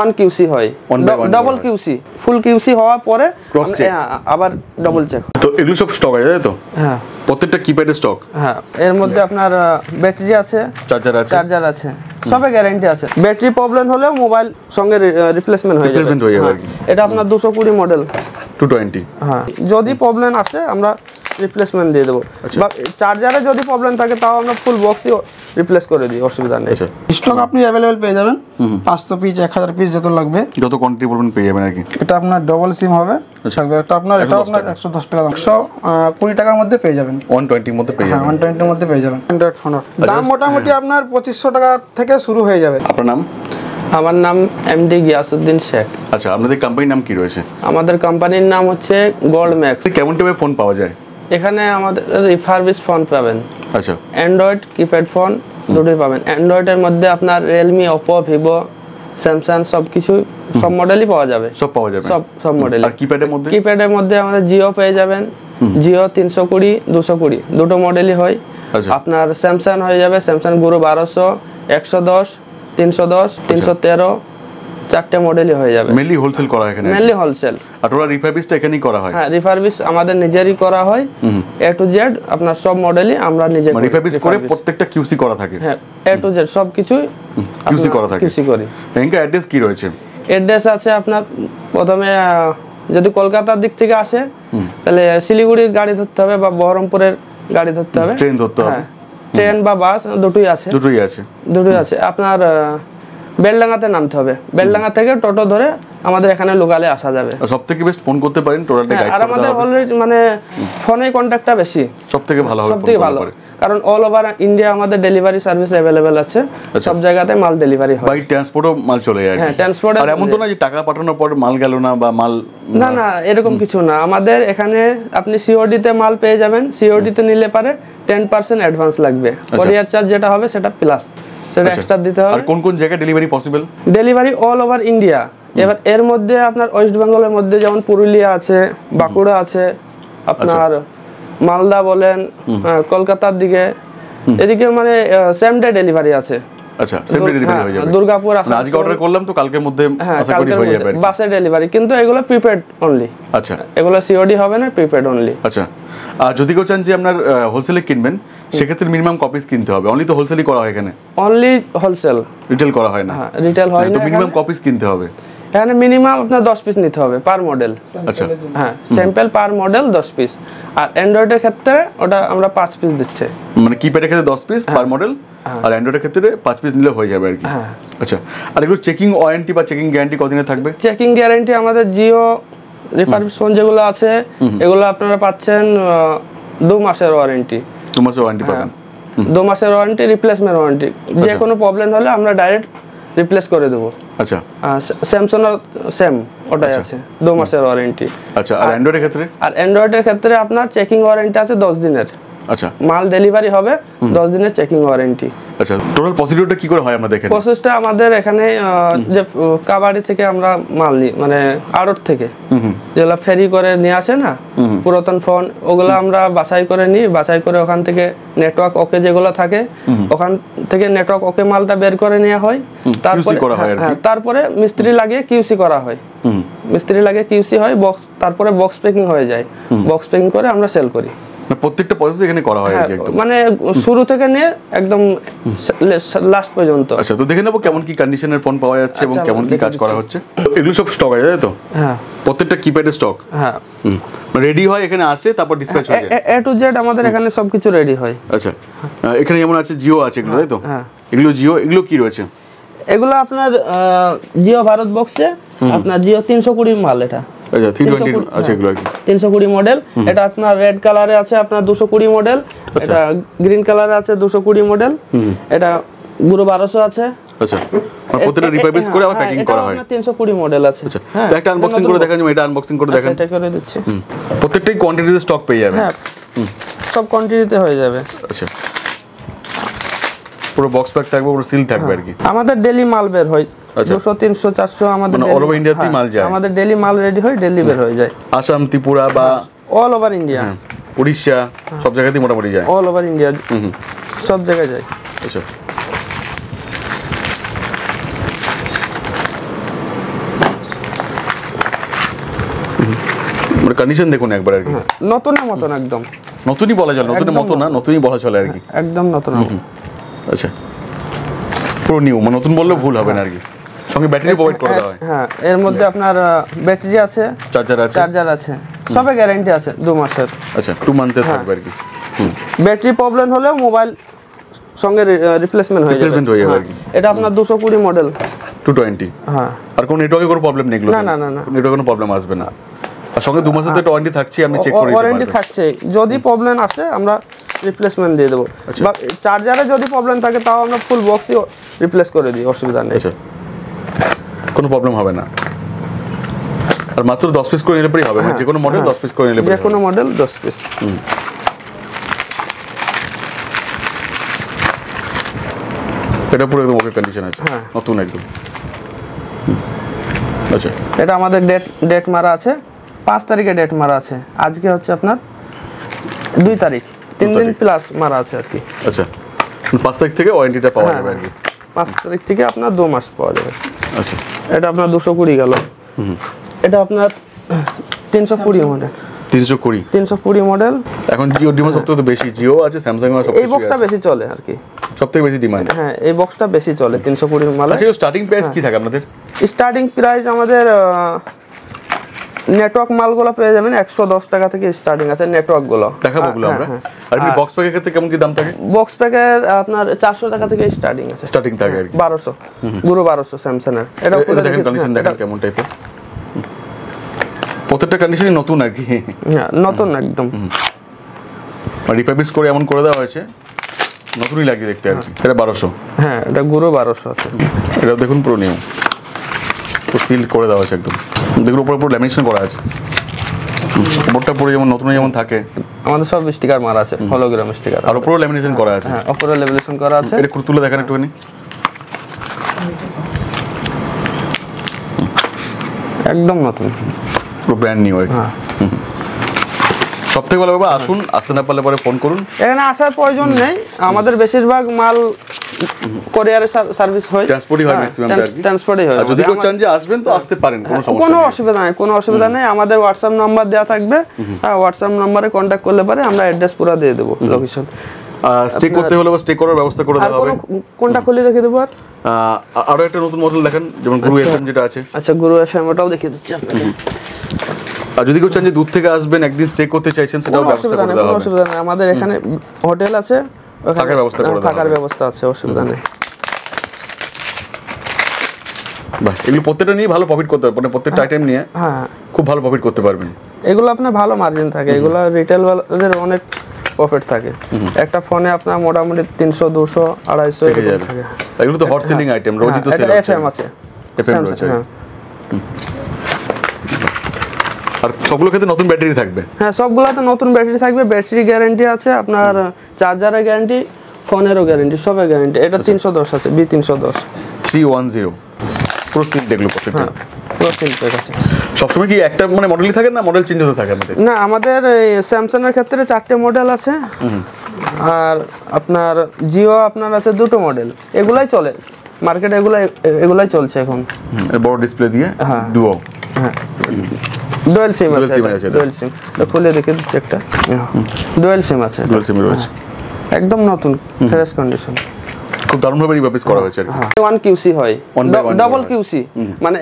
1 QC হয়, double QC, ফুল QC হওয়ার পরে আবার ডাবল চেক। তো এগুলো সব স্টক আছে তাই তো? হ্যাঁ, প্রত্যেকটা কিপ্যাডের স্টক। হ্যাঁ, এর মধ্যে আপনার ব্যাটারি আছে, চার্জার আছে, সবে গ্যারান্টি আছে। ব্যাটারি প্রবলেম হলেও মোবাইল সঙ্গে রিপ্লেসমেন্ট হয়ে যাবে। এটা আপনার 220 মডেল 220। হ্যাঁ, যদি প্রবলেম আসে আমরা রিপ্লেসমেন্ট দিয়ে দেবো, বা চার্জারে যদি প্রবলেম থাকে তাও আমরা ফুল বক্সই রিপ্লেস করে দিই, অসুবিধা নেই। স্টক আপনি অ্যাভেলেবেল পেয়ে যাবেন, 500 পিস 1000 পিস যত লাগবে, যত কোয়ান্টিটি বলবেন পেয়ে যাবেন আর কি। এটা আপনার ডবল সিম হবে, এটা আপনার 110 টাকা, 120 টাকার মধ্যে পেয়ে যাবেন, 120 এর মধ্যে পেয়ে যাবেন, 120 এর মধ্যে পেয়ে যাবেন। অ্যান্ড্রয়েড ফোন দাম মোটামুটি আপনার 2500 টাকা থেকে শুরু হয়ে যাবে। আপনার নাম? আমার নাম এমডি গিয়াসউদ্দিন শেখ। আচ্ছা, আপনাদের কোম্পানির নাম কি রয়েছে? আমাদের কোম্পানির নাম হচ্ছে গোল্ড ম্যাক্স। কেমন টাইপের ফোন পাওয়া যায় এখানে? আমাদের রিফারবিশ ফোন পাবেন। আচ্ছা, অ্যান্ড্রয়েড কিপ্যাড ফোন দুটোই পাবেন। অ্যান্ড্রয়েডের মধ্যে আপনার রিয়েলমি, ওপো, ভিভো, স্যামসাং সব মডেলই পাওয়া যাবে। সব পাওয়া যাবে, সব মডেল। আর কিপ্যাডের মধ্যে আমাদের জিও পেয়ে যাবেন, জিও 320, 220 দুটো মডেলই হয়। আপনার স্যামসাং হয়ে যাবে, স্যামসাং গুরু 1200, 110, 310, 313, 4টে মডেলই হয়ে যাবে। মেনলি হোলসেল করা হয় এখানে? Mainly wholesale. আর ওরা রিফারবিশটা এখানেই করা হয়? হ্যাঁ, রিফারবিশ আমাদের নিজেরই করা হয়, এ টু জেড আপনার সব মডেলই আমরা নিজে করি। রিফারবিশ করে প্রত্যেকটা কিউসি করা থাকে? হ্যাঁ, এ টু জেড সব কিছুই কিউসি করা থাকে। কিউসি করি। ব্যাংকের অ্যাড্রেস কি রয়েছে? অ্যাড্রেস আছে আপনার, প্রথমে যদি কলকাতার দিক থেকে আসে তাহলে শিলিগুড়ির গাড়ি ধরতে হবে বা বহরমপুরের গাড়ি ধরতে হবে, ট্রেন ধরতে হবে। ট্রেন বা বাস দুটোই আছে। দুটোই আছে। আপনার বেলডাঙ্গাতে নামতে হবে, বেলডাঙ্গা থেকে টোটো ধরে আমাদের এখানে লোকালে আসা যাবে। সবথেকে বেস্ট ফোন করতে পারেন, টোটালটা গাইড করতে হবে। আর আমাদের অলরেডি মানে ফোনে কন্টাক্টটা বেশি, সবথেকে ভালো হবে, সবথেকে ভালো, কারণ অল ওভার ইন্ডিয়া আমাদের ডেলিভারি সার্ভিস अवेलेबल আছে, সব জায়গাতে মাল ডেলিভারি হয়। বাই ট্রান্সপোর্টও মাল চলে যায়? হ্যাঁ, ট্রান্সপোর্ট। আর এমন তো না যে টাকা পাঠানোর পর মাল গেল না বা মাল না, এরকম কিছু না। আমাদের এখানে আপনি সিওডি তে মাল পেয়ে যাবেন, সিওডি তে নিলে পারে 10% অ্যাডভান্স লাগবে, কোরিয়ার চার্জ যেটা হবে সেটা প্লাস, সেটা এক্সট্রা দিতে হবে। আর কোন কোন জায়গায় delivery possible? Delivery all over India. এবার এর মধ্যে আপনার ওয়েস্ট বেঙ্গলের মধ্যে যেমন পুরুলিয়া আছে, বাঁকুড়া আছে, আপনার মালদা বলেন, কলকাতার দিকে, এদিকে মানে সেম ডে ডেলিভারি আছে। আচ্ছা, সেম ডে ডেলিভারি হয়ে যাবে। দুর্গাপুর আছে, আজকে অর্ডার করলাম তো কালকের মধ্যে আশা করি হয়ে যাবে। বাসে ডেলিভারি, কিন্তু এগুলো প্রিপেড অনলি। আচ্ছা, এগুলো সিওডি হবে না, প্রিপেড অনলি। আচ্ছা, আর যদি কেউ চান যে আপনার হোলসেলে কিনবেন সেক্ষেত্রে মিনিমাম কপিস কিনতে হবে? অনলি তো হোলসেলই করা হয় এখানে? অনলি হোলসেল, রিটেল করা হয় না? হ্যাঁ, রিটেল হয় না। তো মিনিমাম কপিস কিনতে হবে এখানে, মিনিমাম আপনার 10 পিস নিতে হবে পার মডেল। আচ্ছা, হ্যাঁ, স্যাম্পল পার মডেল 10 পিস। আর অ্যান্ড্রয়েডের ক্ষেত্রে ওটা আমরা 5 পিস দিচ্ছি, মানে কিপ্যাডের ক্ষেত্রে 10 পিস পার মডেল, আর অ্যান্ড্রয়েডের ক্ষেত্রে 5 পিস নিলে হয়ে যাবে আর কি। আচ্ছা, আর এগুলো চেকিং ওয়ারেন্টি বা চেকিং গ্যারান্টি কতদিনে থাকবে? চেকিং গ্যারান্টি আমাদের জিও রিফারবিশ ফোন যেগুলো আছে এগুলো আপনারা পাচ্ছেন 2 মাসের ওয়ারেন্টি। 2 মাসের ওয়ারেন্টি পাবেন? 2 মাসের ওয়ারেন্টি, রিপ্লেসমেন্ট ওয়ারেন্টি। যে কোনো প্রবলেম হলে আমরা ডাইরেক্ট রিপ্লেস করে দেবো। আচ্ছা, স্যামসাং সেম ওটাই আছে, 2 মাসের ওয়ারেন্টি। আচ্ছা, আর অ্যান্ড্রয়েডের ক্ষেত্রে? আর অ্যান্ড্রয়েডের ক্ষেত্রে আপনার চেকিং ওয়ারেন্টি আছে 10 দিনের। আচ্ছা, মাল ডেলিভারি হবে 10 দিনের চেকিং ওয়ারেন্টি। আচ্ছা, টোটাল প্রসিডিউরটা কি করে হয় আমাদের এখানে? প্রসেসটা আমাদের এখানে যে কাবাডি থেকে আমরা মাল নিই, মানে আড়ত থেকে যেগুলো ফেরি করে নিয়ে আসে না পুরাতন ফোন, ওগুলো আমরা বাছাই করে নিই। বাছাই করে ওখান থেকে নেটওয়ার্ক ওকে যেগুলো থাকে ওখান থেকে নেটওয়ার্ক ওকে মালটা বের করে নেওয়া হয়। তারপরে মিস্ত্রি লাগিয়ে কিউসি করা হয়, মিস্ত্রি লাগিয়ে কিউসি হয়, তারপরে বক্স প্যাকিং হয়ে যায়। বক্স প্যাকিং করে আমরা সেল করি। প্রত্যেকটা প্রসেস এখানে করা হয় একদম, মানে শুরু থেকে নিয়ে একদম লাস্ট পর্যন্ত। আচ্ছা, তো দেখে নেবো কেমন কি কন্ডিশনের ফোন পাওয়া যাচ্ছে এবং কেমন কি কাজ করা হচ্ছে। এগুলো সব স্টক আছে তাই তো? হ্যাঁ, প্রত্যেকটা কিপ্যাডের স্টক। হ্যাঁ, রেডি হয়, এখানে আসে, তারপর ডিসপ্যাচ হয়ে যায়। এ টু জেড আমাদের এখানে সবকিছু রেডি হয়। আচ্ছা, এখানে যেমন আছে জিও আছে এগুলো তাই তো? হ্যাঁ, এগুলো জিও। এগুলো কি রয়েছে? এগুলো আপনার জিও ভারত বক্সে আপনার জিও 320 মাল। এটা আচ্ছা, 320 আছে এগুলো আর কি, 320 মডেল। এটা আপনার রেড কালারে আছে আপনার 220 মডেল, এটা গ্রিন কালারে আছে 220 মডেল, এটা গুরু 1200 আছে। আচ্ছা, প্রত্যেকটা রিফারবিশ করে আবার প্যাকিং করা হয়। এটা 320 মডেল আছে। আচ্ছা, তো একটা আনবক্সিং করে দেখান, এটা আনবক্সিং করে দেখান। এটা করে দিচ্ছি। প্রত্যেকটাই কোয়ান্টিটিতে স্টক পেয়ে যাবে? হ্যাঁ, সব কোয়ান্টিটিতে হয়ে যাবে। আচ্ছা, পুরো বক্স প্যাক থাকবে, পুরো সিল থাকবে আর কি। আমাদের ডেইলি মাল বের হয় 200 300 400 আমাদের অল ওভার ইন্ডিয়াতেই মাল যায়। আমাদের ডেইলি মাল রেডি হয়, ডেইলি বের হয়ে যায়। আসাম, ত্রিপুরা বা অল ওভার ইন্ডিয়া, উড়িষ্যা সব জায়গাতেই মোটামুটি যায়। অল ওভার ইন্ডিয়া সব জায়গায় যায়। আচ্ছা, মানে কন্ডিশন দেখুন একবার আর কি, নতুনের মতন একদম, নতুনই বলা চলে, নতুনের মতো না, নতুনই বলা চলে আর কি। একদম নতুন। আচ্ছা, পুরো নিউ, মানে নতুন বললেও ভুল হবে না আর কি। সঙ্গে ব্যাটারি প্রোভাইড করে দেওয়া হয়। হ্যাঁ, এর মধ্যে আপনার ব্যাটারি আছে, চার্জার আছে, সবে গ্যারান্টি আছে 2 মাসের। আচ্ছা, 2 মান্থের থাকবে আর কি। ব্যাটারি প্রবলেম হলেও মোবাইল সঙ্গে রিপ্লেসমেন্ট হয়ে যাবে আর কি। এটা আপনার 220 মডেল 220। হ্যাঁ, আর কোনো নেটওয়ার্কে কোনো প্রবলেম নেই? না না না না, নেটওয়ার্কে কোনো প্রবলেম আসবে না। আর সঙ্গে 2 মাসের তো একটা ওয়ারেন্টি থাকছে, আপনি চেক করে নিতে পারবেন। ওয়ারেন্টি থাকছে, যদি প্রবলেম আসে আমরা রিপ্লেসমেন্ট দিয়ে দেবো। বা চার্জারে যদি প্রবলেম থাকে তাও আমরা ফুল বক্সই রিপ্লেস করে দিই, অসুবিধা নেই। আচ্ছা, কোনো প্রবলেম হবে না। আর মাত্র 10 পিস করে নিলে পরেই হবে, মানে যে কোনো মডেল 10 পিস করে নিলে যে কোনো মডেল 10 পিস। এটা পুরো একদম ওকে কন্ডিশন আছে, নতুন একদম। আচ্ছা, এটা আমাদের ডেট মারা আছে, 5 তারিখে ডেট মারা আছে। আজকে হচ্ছে আপনার 2 তারিখ, 3 দিন প্লাস মারা আছে আর কি। আচ্ছা, 5 তারিখ থেকে ওয়ারেন্টিটা পাওয়া যাবে আর কি। 5 তারিখ থেকে আপনার 2 মাস পাওয়া যাবে। আচ্ছা, এটা আপনার 220 গেল। এটা আপনার 320 মডেল। 320 মডেল। এখন জিও ডিমান্ড সবথেকে বেশি, জিও আছে, স্যামসাং আছে, এই বক্সটা বেশি চলে আর কি, সবথেকে বেশি ডিমান্ড। হ্যাঁ, এই বক্সটা বেশি চলে 320 মাল। আচ্ছা, স্টার্টিং প্রাইস কি থাকে আপনাদের? স্টার্টিং প্রাইস আমাদের নেটওয়ার্ক মালগুলো পেয়ে যাবেন 110 টাকা থেকে স্টার্টিং আছে, নেটওয়ার্ক গুলো দেখাবো ওগুলো আমরা। আর এমনি বক্স প্যাকের ক্ষেত্রে কেমন কি দাম থাকে? বক্স প্যাকের আপনার 400 টাকা থেকে স্টার্টিং আছে, স্টার্টিং থাকে আর কি। 1200 গুরু 1200 স্যামসাং এর। এটা দেখেন কন্ডিশন, দেখেন কেমন টাইপের, প্রত্যেকটা কন্ডিশনই নতুন আর কি। হ্যাঁ, নতুন একদম, আর রিপাবলিশ করে এমন করে দেওয়া হয়েছে, নতুনই লাগে দেখতে আর কি। এটা 1200। হ্যাঁ, এটা গুরু 1200 আছে। এটা দেখুন পুরো নিউ, তো সিল করে দেওয়া আছে একদম। দেখুন উপরে পুরো ল্যামিনেশন করা আছে, উপরটা পুরো যেমন নতুন যেমন থাকে। আমাদের সব স্টিকার মারা আছে, হলোগ্রাম স্টিকার। আর উপরে ল্যামিনেশন করা আছে। হ্যাঁ, উপরে ল্যামিনেশন করা আছে। এটা তুলে দেখেন একটুখানি, একদম নতুন, পুরো ব্র্যান্ড নিউ আর কি। সবথেকে ভালো ব্যাপার, আসুন, আসতে না পারলে পরে ফোন করুন। এখানে আসার প্রয়োজন নেই, আমাদের বেশিরভাগ মাল কোরিয়ারের সার্ভিস হয়, ট্রান্সপোর্টই হয় ম্যাক্সিমাম আর কি। ট্রান্সপোর্টই হয়। আর যদি কেউ চান যে আসবেন তো আসতে পারেন, কোনো সমস্যা কোনো নেই। অসুবিধা নেই, কোনো অসুবিধা নেই। আমাদের হোয়াটসঅ্যাপ নাম্বার দেওয়া থাকবে, হোয়াটসঅ্যাপ নাম্বারে কন্ট্যাক্ট করলে পারে আমরা অ্যাড্রেস পুরো দিয়ে দেবো, লোকেশন। স্টে করতে হলে স্টে করার ব্যবস্থা করে দেওয়া হবে। কোনটা খুলে দেখে দেবো? আর আরো একটা নতুন মডেল দেখেন, যেমন গুরু এফএম যেটা আছে। আচ্ছা, গুরু এফএম ওটাও দেখিয়ে দিচ্ছি আপনাকে। আর যদি কেউ চান যে দূর থেকে আসবেন, একদিন স্টে করতে চাইছেন, সেটাও ব্যবস্থা করে দেওয়া কোনো হবে। অসুবিধা নেই, আমাদের এখানে হোটেল আছে, থাকার ব্যবস্থা করে দেওয়া হবে। থাকার ব্যবস্থা আছে, অসুবিধা নেই। বাহ, এগুলো প্রত্যেকটা নিয়ে ভালো প্রফিট করতে পারবেন, মানে প্রত্যেকটা আইটেম নিয়ে হ্যাঁ, খুব ভালো প্রফিট করতে পারবেন। এগুলো আপনার ভালো মার্জিন থাকে, এগুলো রিটেল ওয়ালাদের অনেক প্রফিট থাকে। একটা ফোনে আপনার মোটামুটি 300, 200, 250 এরকম থাকে। এগুলো তো হট সেলিং আইটেম, রোজই তো সেল এটা হচ্ছে। এফএম আছে, এফএম রয়েছে। হ্যাঁ। আর সবগুলো ক্ষেত্রে নতুন ব্যাটারি থাকবে? হ্যাঁ, সবগুলোতে নতুন ব্যাটারি থাকবে, ব্যাটারি গ্যারান্টি আছে আপনার, চার্জারের গ্যারান্টি, ফোনেরও গ্যারান্টি, সবের গ্যারান্টি। এটা 310 আছে, B310 310 পুরো সিল দেখলো প্রত্যেকটা। পুরো সিল প্যাক আছে। সবসময় কি একটা মানে মডেলই থাকে না মডেল চেঞ্জ হতে থাকে আমাদের? না, আমাদের স্যামসাং এর ক্ষেত্রে 4টে মডেল আছে, আর আপনার জিও আপনার আছে 2টো মডেল। এগুলাই চলে মার্কেটে, এগুলাই চলছে এখন। বড় ডিসপ্লে দিয়ে ডুও। হ্যাঁ, ডুয়াল সিম আছে, ডুয়াল সিম। খুলে দেখে দিচ্ছি একটা, ডুয়াল সিম আছে, ডুয়াল সিম রয়েছে, একদম নতুন, ফ্রেশ কন্ডিশন। খুব দারুণভাবে রিভাইজ করা হয়েছে আর কি। 1 কিউসি হয়, ডাবল কিউসি, মানে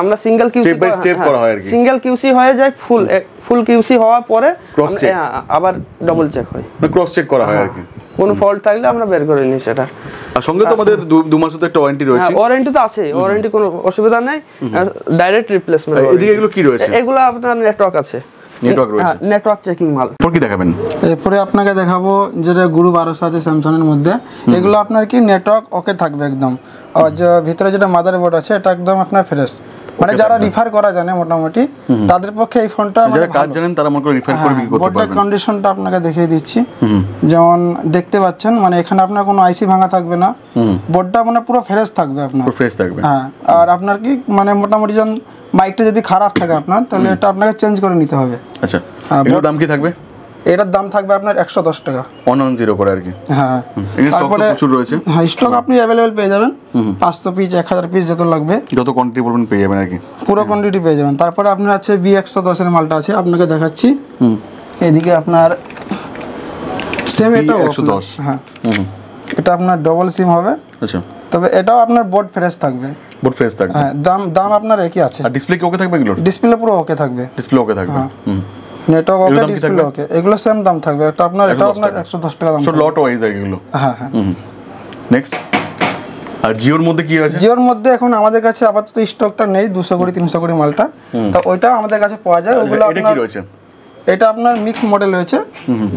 আমরা single QC step by step করা হয় আর কি। সিঙ্গেল কিউসি হয়ে যায়, ফুল কিউসি হওয়ার পরে আবার ডাবল চেক হয়, ক্রস চেক করা হয় আর কি। কোনো ফল্ট থাকলে আমরা বের করে নিই সেটা। আর সঙ্গে তো আমাদের 2 মাসের তো একটা ওয়ারেন্টি রয়েছে। ওয়ারেন্টি তো আছে, ওয়ারেন্টি কোনো অসুবিধা নাই, ডাইরেক্ট রিপ্লেসমেন্ট। এদিকে এগুলো কি রয়েছে? এগুলো আপনার নেটওয়ার্ক আছে, নেটওয়ার্ক রয়েছে, নেটওয়ার্ক চেকিং মাল। পর কি দেখাবেন? এরপরে আপনাকে দেখাবো যেটা গুরু 1200 আছে স্যামসাং এর মধ্যে। এগুলো আপনার কি নেটওয়ার্ক ওকে থাকবে একদম, আর যে ভিতরে যেটা মাদারবোর্ড আছে এটা একদম আপনার ফ্রেশ, মানে যারা রিফার করা জানে মোটামুটি তাদের পক্ষে এই ফোনটা, যারা কাজ জানেন তারা মনে করে রিফার করে বিক্রি করতে বোর্ডের পারবেন। কন্ডিশনটা আপনাকে দেখিয়ে দিচ্ছি, যেমন দেখতে পাচ্ছেন, মানে এখানে আপনার কোনো আইসি ভাঙা থাকবে না, বোর্ডটা মানে পুরো ফ্রেশ থাকবে আপনার, পুরো ফ্রেশ থাকবে। হ্যাঁ, আর আপনার কি মানে মোটামুটি যখন মাইকটা যদি খারাপ থাকে আপনার, তাহলে এটা আপনাকে চেঞ্জ করে নিতে হবে। আচ্ছা, এগুলোর দাম কি থাকবে? এটার দাম থাকবে আপনার 110 টাকা। 110 করে আর কি। হ্যাঁ, এখানে স্টক তারপরে প্রচুর রয়েছে। হ্যাঁ, স্টক আপনি অ্যাভেলেবেল পেয়ে যাবেন, 500 পিস 1000 পিস যত লাগবে যত কোয়ান্টিটি বলবেন পেয়ে যাবেন আর কি, পুরো কোয়ান্টিটি পেয়ে যাবেন। তারপরে আপনার আছে B110 এর মালটা আছে, আপনাকে দেখাচ্ছি। এদিকে আপনার সেম এটাও 110। হ্যাঁ, এটা আপনার ডবল সিম হবে। আচ্ছা, তবে এটাও আপনার বোর্ড ফ্রেশ থাকবে। বোর্ড ফ্রেশ থাকবে। হ্যাঁ, দাম আপনার একই আছে। আর ডিসপ্লে কি ওকে থাকবে এগুলো? ডিসপ্লে পুরো ওকে থাকবে, ডিসপ্লে ওকে থাকবে। নেটওয়ার্ক এগুলোর ওকে, দাম কি ডিসপ্লে থাকবে? ওকে। এগুলো সেম দাম থাকবে, এটা আপনার 110 টাকা দাম সো থাকবে। লট ওয়াইজ আর কি এগুলো। হ্যাঁ হ্যাঁ। নেক্সট, আর জিওর মধ্যে কি আছে? জিওর মধ্যে এখন আমাদের কাছে আপাতত স্টকটা নেই 200 কোটি 300 কোটি মালটা, তো ওইটা আমাদের কাছে পাওয়া যায়। ওগুলো এটা আপনার কি রয়েছে? এটা আপনার মিক্স মডেল রয়েছে,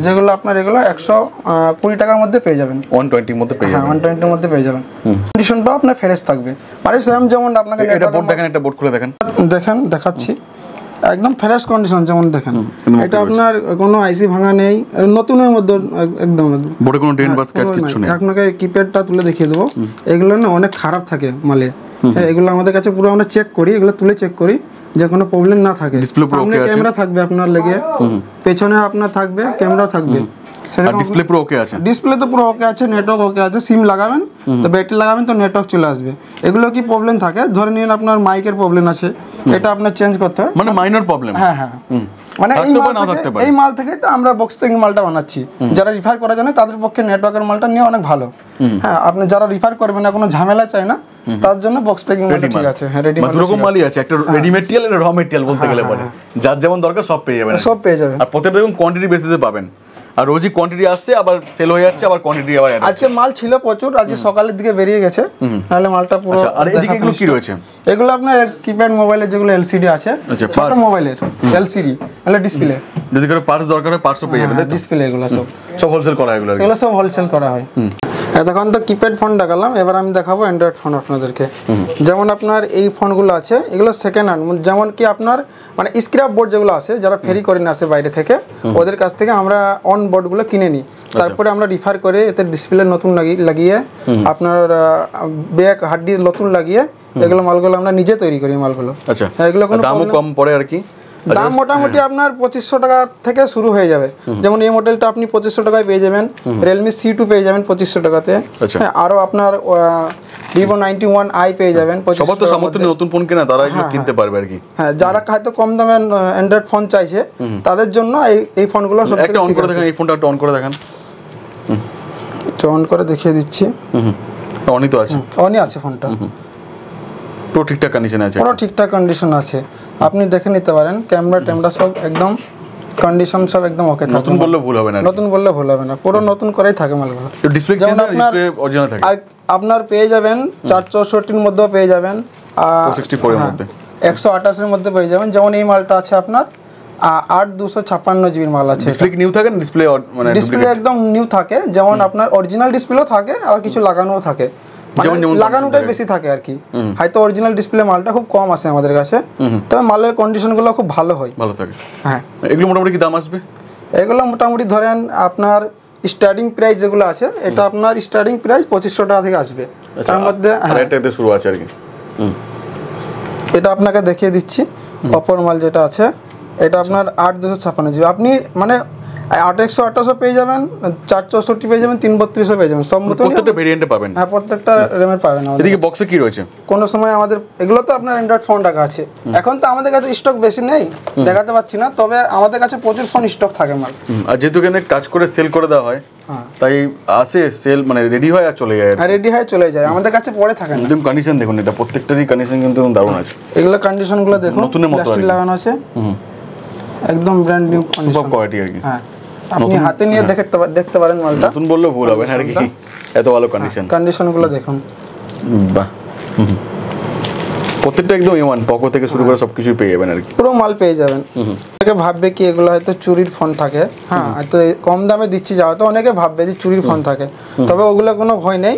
যেগুলো আপনার এগুলো 120 টাকার মধ্যে পেয়ে যাবেন। 120 মধ্যে পেয়ে হ্যাঁ, যাবেন। 120 এর মধ্যে পেয়ে যাবেন। কন্ডিশনটাও আপনার ফ্রেশ থাকবে, মানে সেম যেমন আপনাকে এটা বোর্ড দেখেন, একটা বোর্ড খুলে দেখেন। দেখাচ্ছি, একদম ফ্রেশ কন্ডিশন যেমন দেখেন। একদম এটা okay আপনার কোনো আইসি ভাঙা নেই, নতুনের মধ্যে একদম। বোর্ডে কোনো ডেন্ট বা স্ক্র্যাচ কিছু নেই। আপনাকে কিপ্যাডটা তুলে দেখিয়ে দেবো, এগুলো না অনেক খারাপ থাকে মালে। হ্যাঁ, এগুলো আমাদের কাছে পুরো আমরা চেক করি, এগুলো তুলে চেক করি যে কোনো প্রবলেম না থাকে। Display পুরো সামনে okay আছে? ক্যামেরা থাকবে আপনার লেগে, পেছনে আপনার থাকবে, ক্যামেরাও থাকবে। আর ডিসপ্লে পুরো ওকে আছে? ডিসপ্লে তো পুরো ওকে আছে, নেটওয়ার্ক ওকে আছে। সিম লাগাবেন তো ব্যাটারি লাগাবেন তো নেটওয়ার্ক চলে আসবে। এগুলো কি প্রবলেম থাকে, ধরে নিন আপনার মাইকের প্রবলেম আছে, এটা আপনার চেঞ্জ করতে হয়। মানে মাইনর প্রবলেম। হ্যাঁ হ্যাঁ, মানে এই মাল থেকে তো আমরা বক্স থেকে মালটা বানাচ্ছি। যারা রিফার করা জানে তাদের পক্ষে নেটওয়ার্কের মালটা নিয়ে অনেক ভালো। হ্যাঁ, আপনি যারা রিফার করবেন না, কোনো ঝামেলা চাই না, তার জন্য বক্স প্যাকিং মালটা ঠিক আছে। হ্যাঁ, রেডি মানে দুরকম মালই আছে, একটা রেডি মেটেরিয়াল আর র মেটেরিয়াল বলতে গেলে বলে। যার যেমন দরকার সব পেয়ে যাবেন। সব পেয়ে যাবেন। আর প্রত্যেকটা দেখুন কোয়ান্টিটি বেসিসে পাবেন, আর রোজই কোয়ান্টিটি আসছে, আবার সেল হয়ে যাচ্ছে, আবার কোয়ান্টিটি আবার add আজকে মাল ছিল প্রচুর, আজকে সকালের দিকে বেরিয়ে গেছে, নাহলে মালটা পুরো। আচ্ছা, আর এদিকে এগুলো কি রয়েছে? এগুলো আপনার কিপ্যাড মোবাইলের যেগুলো এলসিডি আছে, আচ্ছা, ছোট parts। মোবাইলের এলসিডি মানে ডিসপ্লে, যদি কারো পার্টস দরকার হয় পার্টসও পেয়ে যাবেন, তাই তো? ডিসপ্লে এগুলো সব হোলসেল করা এগুলো আর কি। এগুলো সব হোলসেল করা হয়। এতক্ষণ তো কিপ্যাড ফোন দেখালাম, এবার আমি দেখাবো অ্যান্ড্রয়েড ফোন আপনাদেরকে। যেমন আপনার এই ফোনগুলো আছে, এগুলো সেকেন্ড হ্যান্ড, যেমন কি আপনার মানে স্ক্র্যাপ বোর্ড যেগুলো আছে, যারা ফেরি করে নিয়ে আসে বাইরে থেকে, ওদের কাছ থেকে আমরা অন বোর্ডগুলো কিনে নিই। তারপরে আমরা রিফার করে এতে ডিসপ্লে নতুন লাগিয়ে আপনার ব্যাক হার্ডি নতুন লাগিয়ে এগুলো মালগুলো আমরা নিজে তৈরি করি মালগুলো। আচ্ছা, এগুলো কোনো দামও কম পড়ে আর কি। দাম মোটামুটি আপনার 2500 টাকা থেকে শুরু হয়ে যাবে। যেমন এই মডেলটা আপনি 2500 টাকায় পেয়ে যাবেন, রিয়েলমি C2 পেয়ে যাবেন 2500 টাকাতে। হ্যাঁ, আরও আপনার Vivo 91i পেয়ে যাবেন 2500 সবার তো সামর্থ্য নেই নতুন ফোন কেনা, তারা এগুলো কিনতে পারবে আর কি। হ্যাঁ, যারা হয়তো কম দামে অ্যান্ড্রয়েড ফোন চাইছে তাদের জন্য এই ফোনগুলো সব একটা অন করে দেখেন, এই ফোনটা একটু অন করে দেখেন। অন করে দেখিয়ে দিচ্ছি। অনই তো আছে, অনই আছে ফোনটা, পুরো ঠিকঠাক কন্ডিশনে আছে, পুরো ঠিকঠাক কন্ডিশন আছে, আপনি দেখে নিতে পারেন। ক্যামেরা সব একদম কন্ডিশন সব একদম ওকে থাকে। নতুন বললে ভুল হবে না, নতুন বললে ভুল হবে না, পুরো নতুন করেই থাকে মালগুলো। ডিসপ্লে চেঞ্জ আর ডিসপ্লে অরিজিনাল থাকে। আর আপনার পেয়ে যাবেন 464 এর মধ্যেও পেয়ে যাবেন, 64 এর মধ্যে, 128 এর মধ্যে পেয়ে যাবেন। যেমন এই মালটা আছে আপনার 8256 জিবির মাল আছে। ডিসপ্লে কি নিউ থাকে না ডিসপ্লে মানে ডিসপ্লে একদম নিউ থাকে, যেমন আপনার অরিজিনাল ডিসপ্লেও থাকে আর কিছু লাগানোও থাকে, লাগানোটাই বেশি থাকে আর কি। হয়তো অরিজিনাল ডিসপ্লে মালটা খুব কম আসে আমাদের কাছে, তবে মালের কন্ডিশনগুলো খুব ভালো হয়, ভালো থাকে। হ্যাঁ, এগুলো মোটামুটি কি দাম আসবে? এগুলো মোটামুটি ধরেন আপনার স্টার্টিং প্রাইস যেগুলো আছে, এটা আপনার স্টার্টিং প্রাইস 2500 টাকা থেকে আসবে। তার মধ্যে এটাতে শুরু আছে আর কি। এটা আপনাকে দেখিয়ে দিচ্ছি, অপর মাল যেটা আছে, এটা আপনার 8256 জিবি। আপনি মানে 8128 পেয়ে যাবেন, 464 পেয়ে যাবেন, 332 পেয়ে যাবেন, সব মতো প্রত্যেকটা ভেরিয়েন্টে পাবেন। হ্যাঁ, প্রত্যেকটা রেমের পাবেন আমাদের। এদিকে বক্সে কি রয়েছে? কোনো সময় আমাদের এগুলো তো আপনার অ্যান্ড্রয়েড ফোন রাখা আছে। এখন তো আমাদের কাছে স্টক বেশি নেই, দেখাতে পাচ্ছি না, তবে আমাদের কাছে প্রচুর ফোন স্টক থাকে মাল। আর যেহেতু এখানে কাজ করে সেল করে দেওয়া হয়, তাই আসে সেল মানে রেডি হয় আর চলে যায়। আর রেডি হয়ে চলে যায়, আমাদের কাছে পড়ে থাকে না। একদম কন্ডিশন দেখুন, এটা প্রত্যেকটারই কন্ডিশন কিন্তু দারুণ আছে। এগুলো কন্ডিশনগুলো দেখুন, নতুনের মতো প্লাস্টিক লাগানো আছে, একদম brand new condition, super quality আর কি। হ্যাঁ, আপনি হাতে নিয়ে দেখতে পারেন মালটা। নতুন বললে ভুল হবে না আর কি, এত ভালো কন্ডিশন। কন্ডিশনগুলো দেখুন, বাহ, প্রত্যেকটা একদম A1 পকো থেকে শুরু করে সবকিছু পেয়ে যাবেন আর কি, পুরো মাল পেয়ে যাবেন। অনেকে ভাববে কি এগুলো হয়তো চুরির ফোন থাকে, হ্যাঁ, হয়তো কম দামে দিচ্ছি যাওয়া, তো অনেকে ভাববে যে চুরির ফোন থাকে, তবে ওগুলো কোনো ভয় নেই।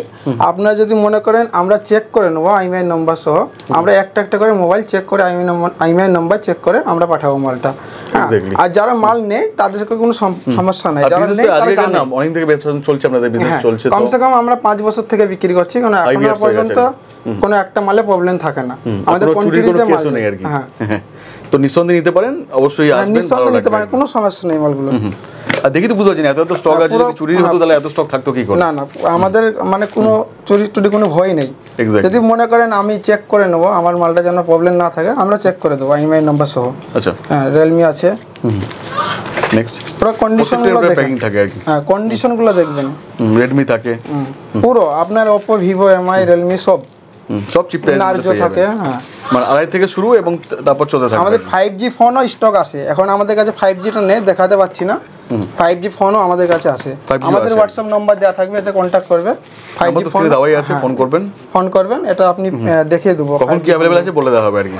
আপনারা যদি মনে করেন আমরা চেক করে নেবো IMEI নম্বর সহ, আমরা একটা একটা করে মোবাইল চেক করে IMEI নম্বর চেক করে আমরা পাঠাবো মালটা। হ্যাঁ, আর যারা মাল নেই তাদেরকে কোনো সমস্যা নাই, যারা নেই তারা জানে। অনেক থেকে ব্যবসা চলছে, আপনাদের বিজনেস চলছে, কমসে কম আমরা 5 বছর থেকে বিক্রি করছি, কারণ এখনো পর্যন্ত কোনো একটা মালে প্রবলেম থাকে না আমাদের কোয়ান্টিটিতে মাল। নেই আর কি। তো তো নিঃসন্দেহে নিতে পারেন, অবশ্যই আসবেন, ভালো নিঃসন্দেহে নিতে লাগবে। পারেন, কোনো সমস্যা নেই মালগুলো। আর দেখি তো বুঝতে পারছি না, এত স্টক আছে, পুরো- যদি চুরি হতো তাহলে এত স্টক থাকতো কি করে? না না, আমাদের মানে কোনো চুরি টুরি কোনো ভয় নেই। Exactly. যদি মনে করেন আমি চেক করে নেবো, আমার মালটা যেন প্রবলেম না থাকে, আমরা চেক করে দেবো IMEI নাম্বার সহ। আচ্ছা, হ্যাঁ, রিয়েলমি আছে। নেক্সট পুরো কন্ডিশনগুলো দেখেন, প্যাকিং থাকে আর কি। হ্যাঁ কন্ডিশনগুলো দেখবেন। রেডমি থাকে, পুরো আপনার ওপো, ভিভো, MI, রিয়েলমি সব, সব চিপ প্রাইস নার্জো থাকে। হ্যাঁ, মানে 2.5 থেকে শুরু এবং তারপর চলতে থাকে। আমাদের 5G ফোনও স্টক আছে। এখন আমাদের কাছে 5Gটা নেই, দেখাতে পাচ্ছি না। 5G ফোনও আমাদের কাছে আছে। 5G আমাদের আছে। হোয়াটসঅ্যাপ নাম্বার দেওয়া থাকবে, এতে কন্ট্যাক্ট করবে। 5G ফোন দেওয়াই আছে, ফোন করবেন। ফোন করবেন, এটা আপনি দেখিয়ে দেবো কখন কি অ্যাভেলেবল আছে বলে দেওয়া হবে আর কি।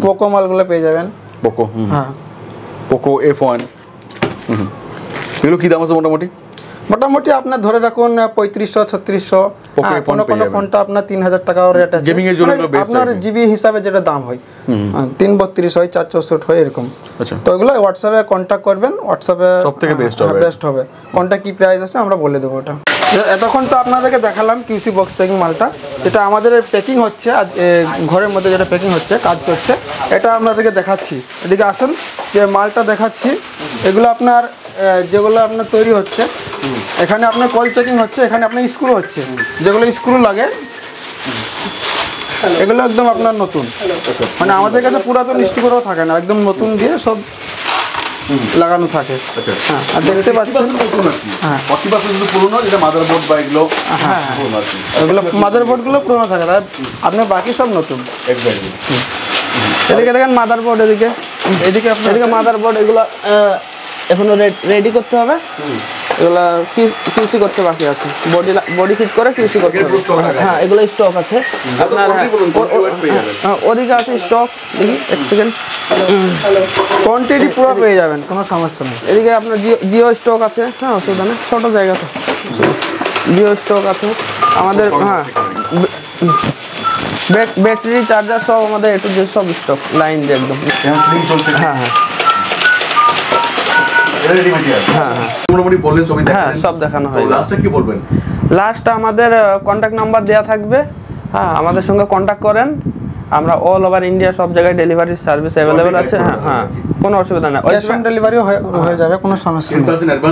পোকো মালগুলো পেয়ে যাবেন। পোকো, হ্যাঁ, পোকো F1, এগুলো কি দাম আছে মোটামুটি? মোটামুটি আপনার ধরে রাখুন 3500-3600। Poco হ্যাঁ, A1 কোনো পেয়ে যাবেন। ফোনটা আপনার 3000 টাকাও রেট আছে। Gaming এর জন্য মানে এগুলো best আপনার আর কি। জিবি হিসাবে যেটা দাম হয়, 332 হয়, 464 হয়, এরকম। আচ্ছা, তো ওগুলো হোয়াটসঅ্যাপে কন্ট্যাক্ট করবেন, হোয়াটসঅ্যাপে সবথেকে best হবে। বেস্ট হবে। কোনটা কি প্রাইস আছে আমরা বলে দেবো ওটা। এতক্ষণ তো আপনাদেরকে দেখালাম কিউসি বক্স প্যাকিং মালটা, যেটা আমাদের প্যাকিং হচ্ছে আজ ঘরের মধ্যে, যেটা প্যাকিং হচ্ছে, কাজ করছে, এটা আপনাদেরকে দেখাচ্ছি। এদিকে আসুন, যে মালটা দেখাচ্ছি, এগুলো আপনার যেগুলো আপনার তৈরি হচ্ছে, এখানে আপনার কল চেকিং হচ্ছে, এখানে আপনার স্ক্রু হচ্ছে, যেগুলো স্ক্রু লাগে এগুলো একদম আপনার নতুন। মানে আমাদের কাছে পুরাতন স্টিকারও থাকে না, একদম নতুন দিয়ে সব লাগানো থাকে। হ্যাঁ, আর দেখতে পাচ্ছেন, হ্যাঁ 40% শুধু পুরনো, যেটা মাদারবোর্ড বা এগুলো পুরনো আর কি। এগুলো মাদারবোর্ডগুলো পুরোনো থাকে, তাই আপনার বাকি সব নতুন। এক্স্যাক্টলি। এদিকে দেখেন মাদারবোর্ড, এদিকে এদিকে মাদারবোর্ড, এগুলো এখনো রেডি করতে হবে। এগুলা কিউসি করতে বাকি আছে, বডি ফিট করে কিউসি করতে হবে। হ্যাঁ, এগুলো স্টক আছে আপনার। হ্যাঁ, ওদিকে আছে স্টক, দেখি এক সেকেন্ড। কোয়ান্টিটি পুরো পেয়ে যাবেন, কোনো সমস্যা নেই। এদিকে আপনার জিও স্টক আছে। হ্যাঁ, অসুবিধা নেই, ছোটো জায়গা তো। জিও স্টক আছে আমাদের। হ্যাঁ, ব্যাটারি, চার্জার সব আমাদের একটু যে সব স্টক লাইন দিয়ে একদম। হ্যাঁ হ্যাঁ মোটামুটি বললেন, সবই হ্যাঁ, সব দেখানো হয়। লাস্টে কি বলবেন? লাস্ট আমাদের কন্ট্যাক্ট নাম্বার দেওয়া থাকবে। হ্যাঁ, আমাদের সঙ্গে কন্ট্যাক্ট করেন, আমরা অল ওভার ইন্ডিয়া সব জায়গায় ডেলিভারি সার্ভিস অ্যাভেলেবেল আছে। হ্যাঁ হ্যাঁ, কোনো অসুবিধা নেই। ক্যাশ অন ডেলিভারি হয়ে যাবে, কোনো সমস্যা নেই।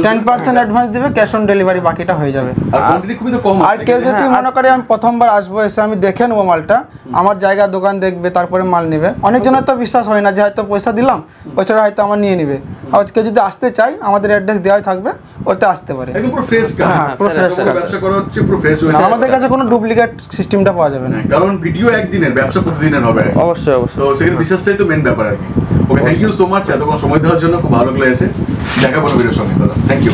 10% অ্যাডভান্স দিবে, ক্যাশ অন ডেলিভারি বাকিটা হয়ে যাবে। আর কোয়ান্টিটি খুবই তো কম। আর কেউ যদি মনে করে আমি প্রথমবার আসবো, এসে আমি দেখে নেবো মালটা, আমার জায়গা দোকান দেখবে, তারপরে মাল নেবে। অনেকজনের তো বিশ্বাস হয় না, যে হয়তো পয়সা দিলাম, পয়সাটা হয়তো আমার নিয়ে নেবে। আর কেউ যদি আসতে চাই, আমাদের অ্যাড্রেস দেওয়াই থাকবে, ওতে আসতে পারে। একদম পুরো ফ্রেশ কাজ। হ্যাঁ, পুরো fresh কাজ। ব্যবসা করা হচ্ছে পুরো ফ্রেশ হয়ে। আমাদের কাছে কোনো ডুপ্লিকেট সিস্টেমটা পাওয়া যাবে না। কারণ ভিডিও একদিনের, ব্যবসা প্রতিদিনের হবে। অবশ্যই অবশ্যই। তো সেখানে বিশ্বাসটাই তো মেন ব্যাপার আর কি। ওকে, থ্যাংক ইউ সো মাচ এতক্ষণ সময় দেওয়ার জন্য, খুব ভালো লেগেছে। দেখা বলো ভিডিওর সঙ্গে দাদা, থ্যাংক ইউ।